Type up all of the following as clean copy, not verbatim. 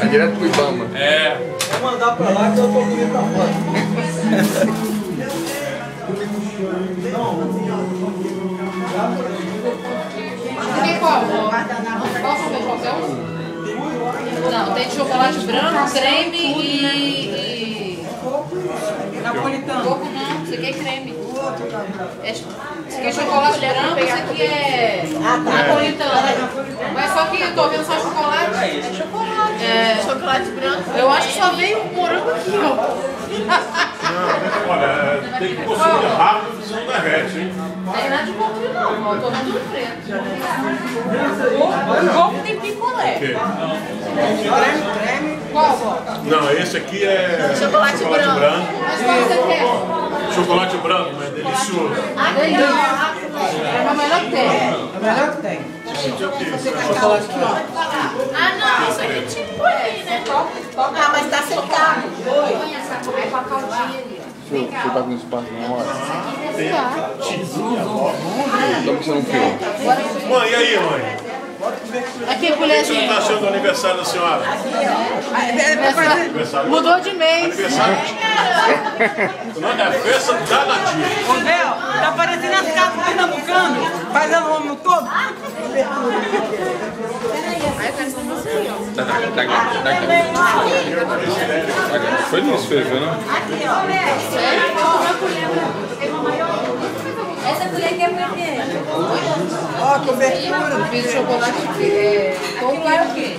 É direto pro Ibama. É. Vou mandar pra lá que eu tô comigo pra fora. Tem qual? Posso ver qualquer um? Não, tem chocolate branco, creme e... Napolitano. Coco não, isso aqui é creme. Esse aqui é chocolate branco, isso aqui é napolitano. Mas só que eu tô vendo só chocolate. É chocolate. É chocolate branco. Eu acho que só veio um morango aqui, ó. Olha, tem que consumir rápido, senão não derrete, hein? Não tem nada de coco não, ó. Tô vendo tudo preto. O coco tem picolé. Qual? Não, esse aqui é Chocolate branco. Mas qual você quer? Chocolate branco, mas delicioso. É o melhor que tem. É o melhor que tem. Chocolate aqui, ó. Ah, não, isso aqui é tipo aí, né? Ah, mas tá secado. Foi. É com a caldinha ali, ó. Deixa eu dar um espaço na hora. Tô pensando um filme. Mãe, e aí, mãe? Aqui, O que você colherzinha. está achando do aniversário da senhora? Aniversário. Mudou de mês. Aniversário? Não, é a festa da Nadia. Ô, Bel, tá parecendo as casas pernambucanas, fazendo o homem todo. Foi nisso, Fê, né? Essa colher aqui é pra quê? Ó, cobertura. Fiz chocolate com o quê?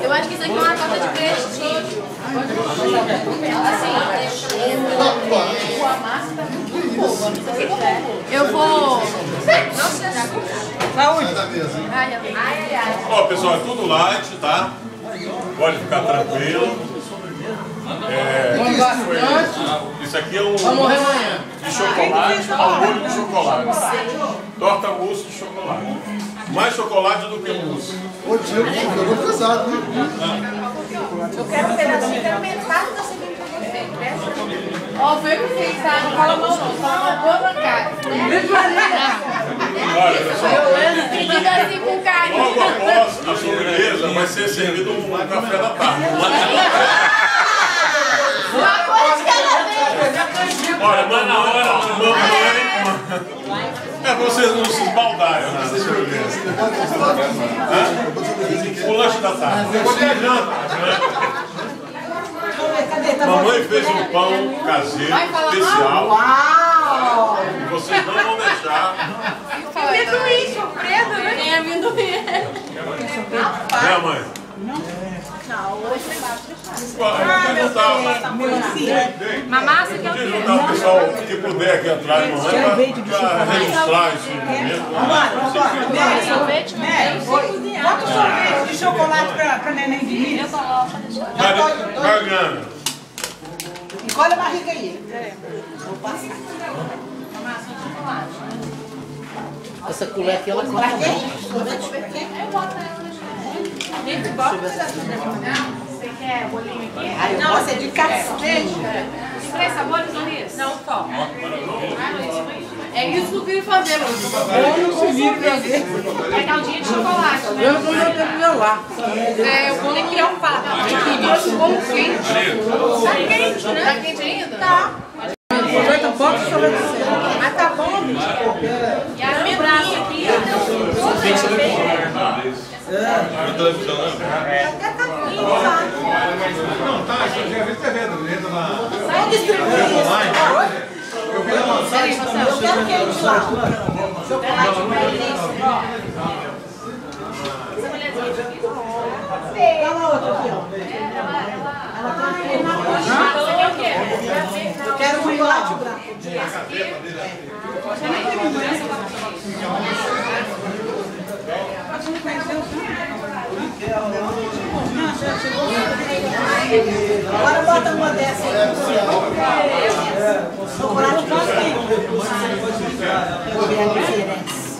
Eu acho que isso aqui é uma torta de prestígio. Assim, a massa tá muito boa. Eu vou... Saúde. Ai, ai. Ó, pessoal, é tudo light, tá? Pode ficar tranquilo. Isso aqui é um Morrer amanhã. de chocolate ao molho de chocolate. Torta mousse de chocolate. Mais chocolate do que mousse. Ô tio, eu vou casado, né? Eu quero um pedacinho, quero metade da seguinte pra você. Ó, vê que você tá, não fala mal não, fala uma boa bancada. Olha, pessoal, Pedido assim com carinho. logo após a sobremesa vai ser servido um café da tarde. Uma coisa de cada vez. Olha, mamãe, é pra vocês não se esbaldarem na sobremesa. O lanche da tarde. Depois é janta, né? Mamãe fez um pão caseiro especial. Uau! E vocês não vão deixar. Amendoim, surpresa, né? Tem amendoim. Né, mãe? Mamá, você quer o Deixa eu quê? juntar o pessoal que puder aqui atrás, mamãe, para registrar esse momento. Sorvete? Bota o sorvete de chocolate pra neném de mim. Eu coloco, deixa eu... Garganta. Encolhe a barriga aí. Mamá, só chocolate. Essa colher aqui, ela corta bem. Eu boto ela no chão. Gente, bota você quer bolinho aqui? Não, essa é de cacete. Os 3 sabores, Luiz? Não, só. É isso que eu queria fazer, Luiz. Eu não consegui fazer. É caldinha de chocolate, né? Eu não vou ter que lá. É, o bolo tem que criar um pato. Tem que trouxe o bolo quente. Tá quente, né? Tá quente ainda? Tá. Sorvete pouco, sorvete seco. Mas tá bom, bicho. E a minha braço aqui, ó. Não, tá, isso aqui é TV, lá. Vai distribuir isso. Eu vi a massagem também. Eu quero quente lá. Chocolate pra isso, ó. Dá uma outra aqui, ó. Você quer o quê? Eu quero um chocolate branco. Agora bota uma dessa aí. Chocolate branco. Vou ver a diferença.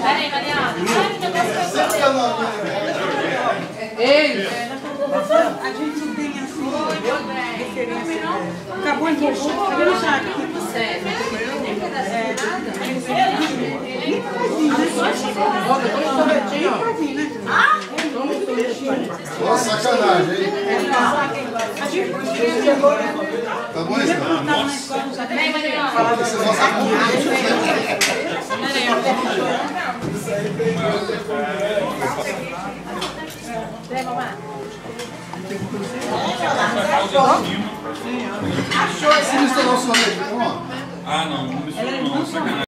Peraí, Mariana. Sabe que é o nome? Ei! A gente tem assim, referência. Acabou em robô, eu já aqui. Nossa, sacanagem, hein? Tá bom isso? Vem, Mariana. Vem, mamãe. Achou esse misturou o sorvete? Ah, não, não misturou não, sacanagem.